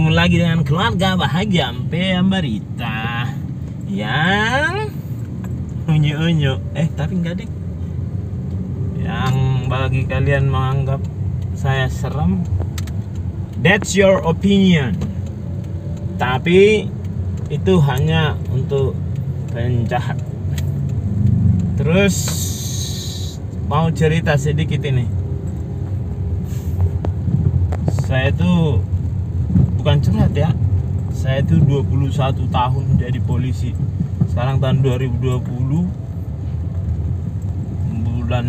Ketemu lagi dengan keluarga bahagia Mpe Ambarita yang unyu-unyu. Tapi enggak deh. Yang bagi kalian menganggap saya serem, that's your opinion. Tapi itu hanya untuk penjahat. Terus mau cerita sedikit ini. Saya itu bukan curhat ya. Saya itu 21 tahun jadi polisi. Sekarang tahun 2020 bulan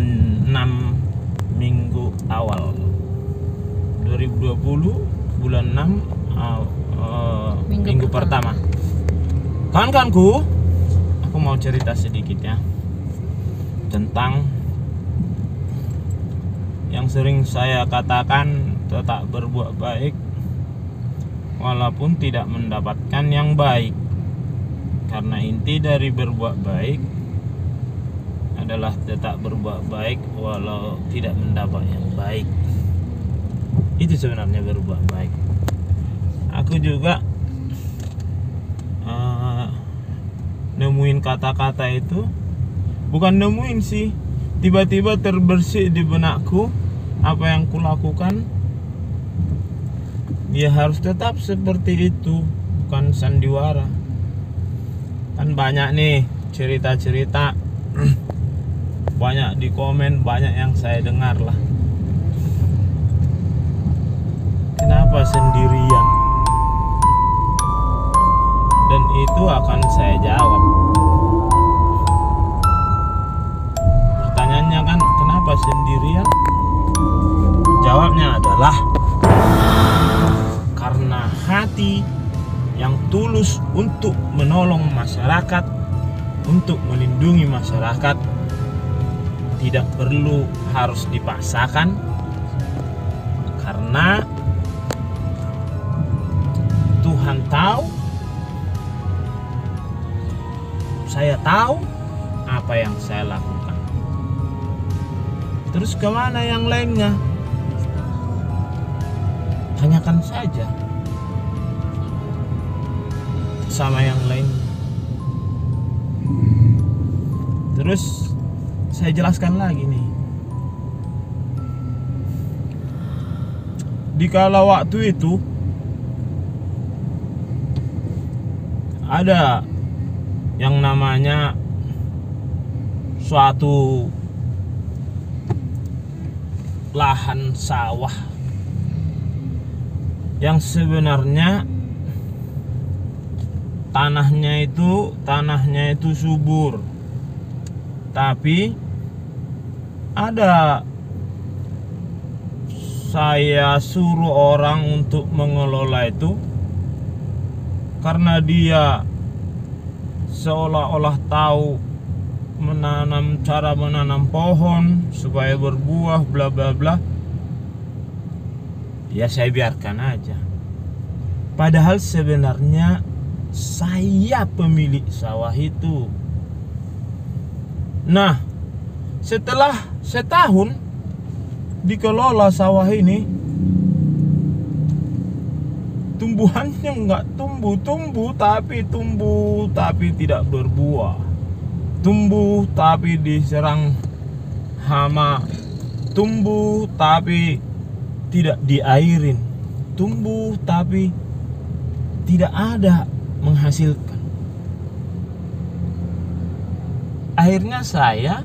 6 minggu awal 2020 bulan 6 minggu pertama. Kawan-kawanku, aku mau cerita sedikit ya tentang yang sering saya katakan, tetap berbuat baik walaupun tidak mendapatkan yang baik. Karena inti dari berbuat baik adalah tetap berbuat baik walau tidak mendapat yang baik. Itu sebenarnya berbuat baik. Aku juga nemuin kata-kata itu, bukan nemuin sih, tiba-tiba terbersih di benakku. Apa yang kulakukan dia harus tetap seperti itu, bukan sandiwara. Kan banyak nih cerita-cerita banyak di komen, banyak yang saya dengar lah. Kenapa sendirian? Dan itu akan saya jawab. Pertanyaannya kan, kenapa sendirian? Jawabnya adalah karena hati yang tulus untuk menolong masyarakat, untuk melindungi masyarakat, tidak perlu harus dipaksakan. Karena Tuhan tahu, saya tahu apa yang saya lakukan. Terus kemana yang lainnya? Tanyakan saja sama yang lainnya. Terus saya jelaskan lagi nih. Di kala waktu itu ada yang namanya suatu lahan sawah yang sebenarnya tanahnya itu subur, tapi ada saya suruh orang untuk mengelola itu karena dia seolah-olah tahu cara menanam pohon supaya berbuah bla bla bla. Ya saya biarkan aja. Padahal sebenarnya saya pemilik sawah itu. Nah, setelah setahun dikelola sawah ini, tumbuhannya nggak tumbuh tapi tidak berbuah. Tumbuh tapi diserang hama. Tumbuh tapi tidak diairin. Tumbuh tapi tidak ada menghasilkan. Akhirnya saya,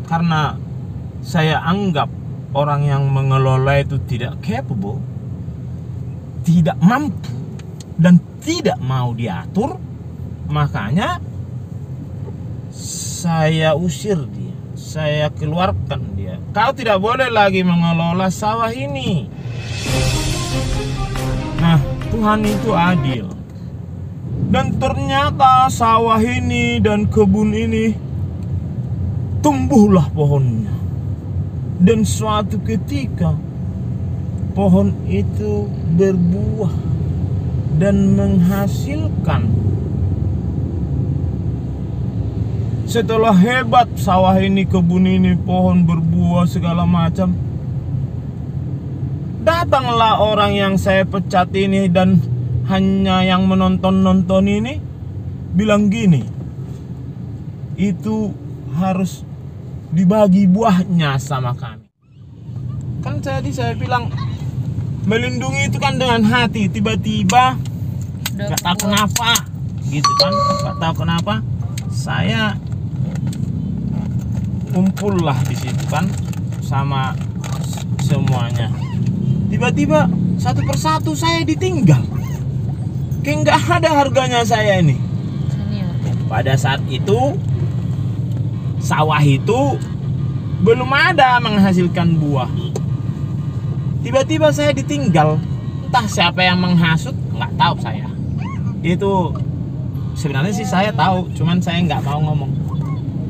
karena saya anggap orang yang mengelola itu tidak capable, tidak mampu, dan tidak mau diatur, makanya saya usir dia, saya keluarkan dia. Kau tidak boleh lagi mengelola sawah ini. Nah, Tuhan itu adil. Dan ternyata sawah ini dan kebun ini tumbuhlah pohonnya. Dan suatu ketika pohon itu berbuah dan menghasilkan. Setelah hebat sawah ini, kebun ini, pohon berbuah segala macam, Datanglah orang yang saya pecat ini dan hanya yang menonton-nonton ini bilang gini, itu harus dibagi buahnya sama kami. Kan tadi saya bilang melindungi itu kan dengan hati. Tiba-tiba nggak tahu kenapa gitu kan, nggak tahu kenapa saya kumpul lah di situ kan sama semuanya. Tiba-tiba satu persatu saya ditinggal, kayak nggak ada harganya saya ini. Pada saat itu sawah itu belum ada menghasilkan buah. Tiba-tiba saya ditinggal, entah siapa yang menghasut, nggak tahu saya. Itu sebenarnya sih saya tahu, cuman saya nggak mau ngomong.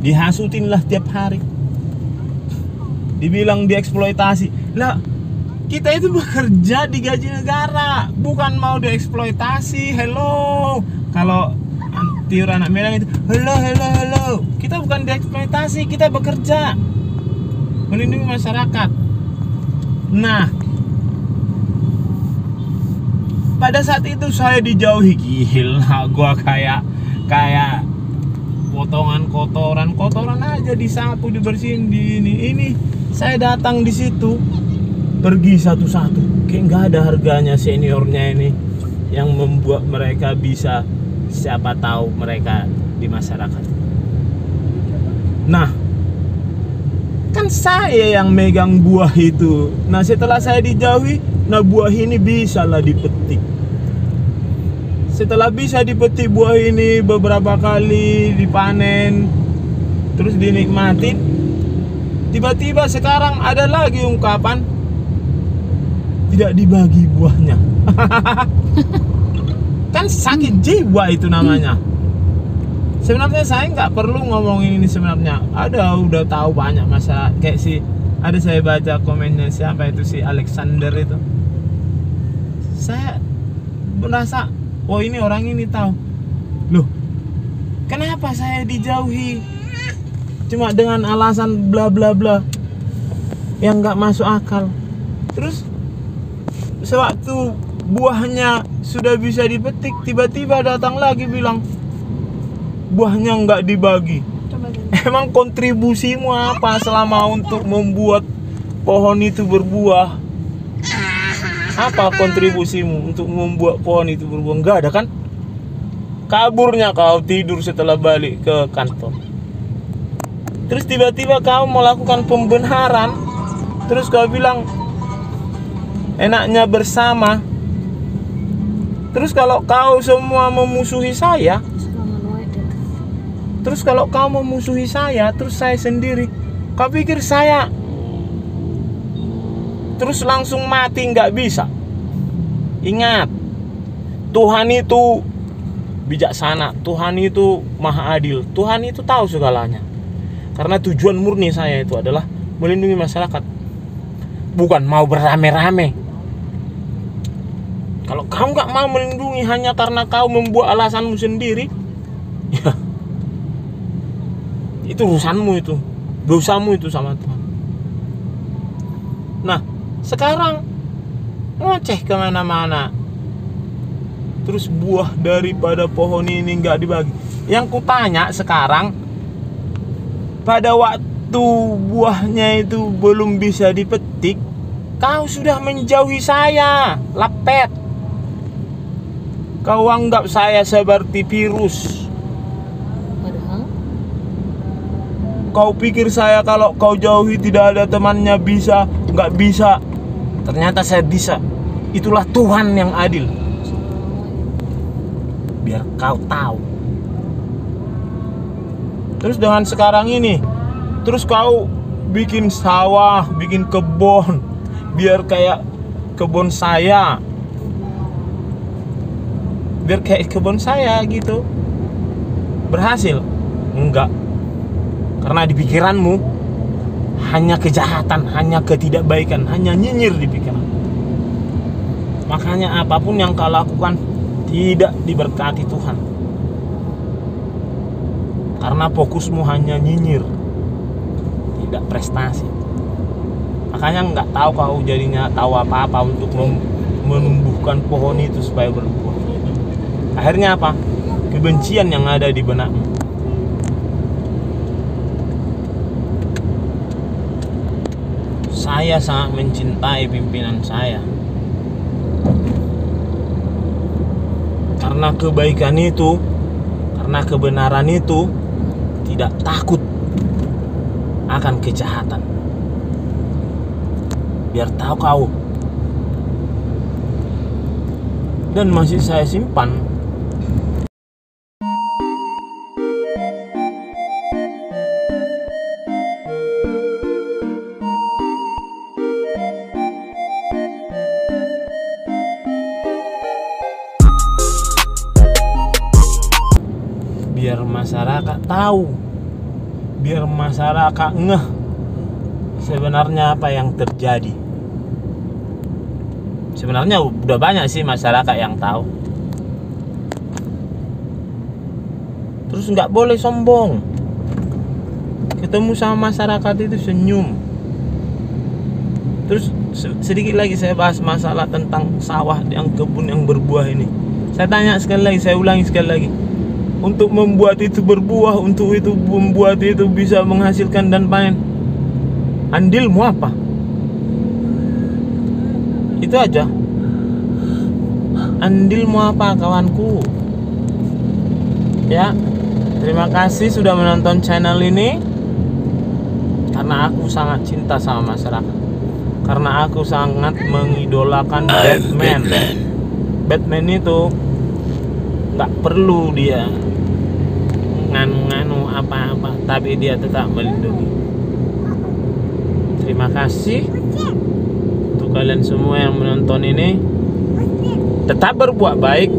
Dihasutin lah tiap hari, dibilang dieksploitasi. Lah, kita itu bekerja digaji negara, bukan mau dieksploitasi. Hello, kalau tiur anak Medan itu hello, kita bukan dieksploitasi, kita bekerja melindungi masyarakat. Nah, pada saat itu saya dijauhi. Gila, gua kayak potongan kotoran aja disapu, dibersihin di ini. Saya datang di situ, pergi satu-satu, kayak nggak ada harganya seniornya ini yang membuat mereka bisa, siapa tahu mereka di masyarakat. Nah, kan saya yang megang buah itu. Nah, setelah saya dijauhi, nah buah ini bisa lah dipetik. Setelah bisa dipetik buah ini beberapa kali dipanen, terus dinikmatin, tiba-tiba sekarang ada lagi ungkapan tidak dibagi buahnya. Kan sakit jiwa itu namanya. Sebenarnya saya nggak perlu ngomongin ini sebenarnya. Udah tahu banyak masalah. Kayak ada saya baca komennya siapa itu, si Alexander itu. Saya merasa, oh ini orang ini tahu. Loh, kenapa saya dijauhi cuma dengan alasan bla bla bla yang nggak masuk akal. Terus sewaktu buahnya sudah bisa dipetik, tiba-tiba datang lagi bilang buahnya nggak dibagi. Emang kontribusimu apa selama untuk membuat pohon itu berbuah? Apa kontribusimu untuk membuat pohon itu berbuah? Nggak ada kan? Kaburnya kau tidur setelah balik ke kantor. Terus tiba-tiba kau melakukan pembenaran. Terus kau bilang enaknya bersama. Terus kalau kau semua memusuhi saya, terus saya sendiri, kau pikir saya terus langsung mati nggak bisa? Ingat, Tuhan itu bijaksana, Tuhan itu maha adil, Tuhan itu tahu segalanya. Karena tujuan murni saya itu adalah melindungi masyarakat, bukan mau berame-rame. Kalau kau nggak mau melindungi hanya karena kau membuat alasanmu sendiri, ya itu urusanmu, itu dosamu itu sama Tuhan. Nah, sekarang ngoceh kemana-mana, terus buah daripada pohon ini nggak dibagi. Yang kutanya sekarang, pada waktu buahnya itu belum bisa dipetik, kau sudah menjauhi saya, lapet. Kau anggap saya seperti virus. Kau pikir saya kalau kau jauhi tidak ada temannya bisa, nggak bisa. Ternyata saya bisa. Itulah Tuhan yang adil. Biar kau tahu. Terus dengan sekarang ini, terus kau bikin sawah, bikin kebun, biar kayak kebun saya. Biar kayak kebun saya gitu. Berhasil? Enggak. Karena di pikiranmu hanya kejahatan, hanya ketidakbaikan, hanya nyinyir di pikiran. Makanya apapun yang kau lakukan tidak diberkati Tuhan. Karena fokusmu hanya nyinyir, tidak prestasi. Makanya nggak tahu kau jadinya tahu apa-apa untuk menumbuhkan pohon itu supaya berbuah. Akhirnya apa? Kebencian yang ada di benakmu. Saya sangat mencintai pimpinan saya. Karena kebaikan itu, karena kebenaran itu tidak takut akan kejahatan. Biar tahu kau. Dan masih saya simpan. Biar masyarakat tahu, biar masyarakat ngeh sebenarnya apa yang terjadi. Sebenarnya udah banyak sih masyarakat yang tahu. Terus nggak boleh sombong. Ketemu sama masyarakat itu senyum. Terus sedikit lagi saya bahas masalah tentang sawah yang kebun yang berbuah ini. Saya tanya sekali lagi, saya ulangi sekali lagi. Untuk membuat itu berbuah, untuk itu membuat itu bisa menghasilkan dan panen, andilmu apa? Itu aja. Andilmu apa, kawanku? Ya, terima kasih sudah menonton channel ini. Karena aku sangat cinta sama masyarakat. Karena aku sangat mengidolakan Batman. Batman itu nggak perlu dia nganu apa-apa, tapi dia tetap melindungi. Terima kasih untuk kalian semua yang menonton ini. Tetap berbuat baik,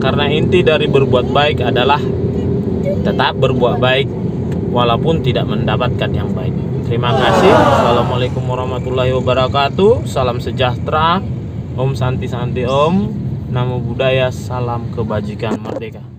karena inti dari berbuat baik adalah tetap berbuat baik walaupun tidak mendapatkan yang baik. Terima kasih. Assalamualaikum warahmatullahi wabarakatuh. Salam sejahtera. Om Santi Santi Om. Namo Buddhaya. Salam kebajikan. Merdeka.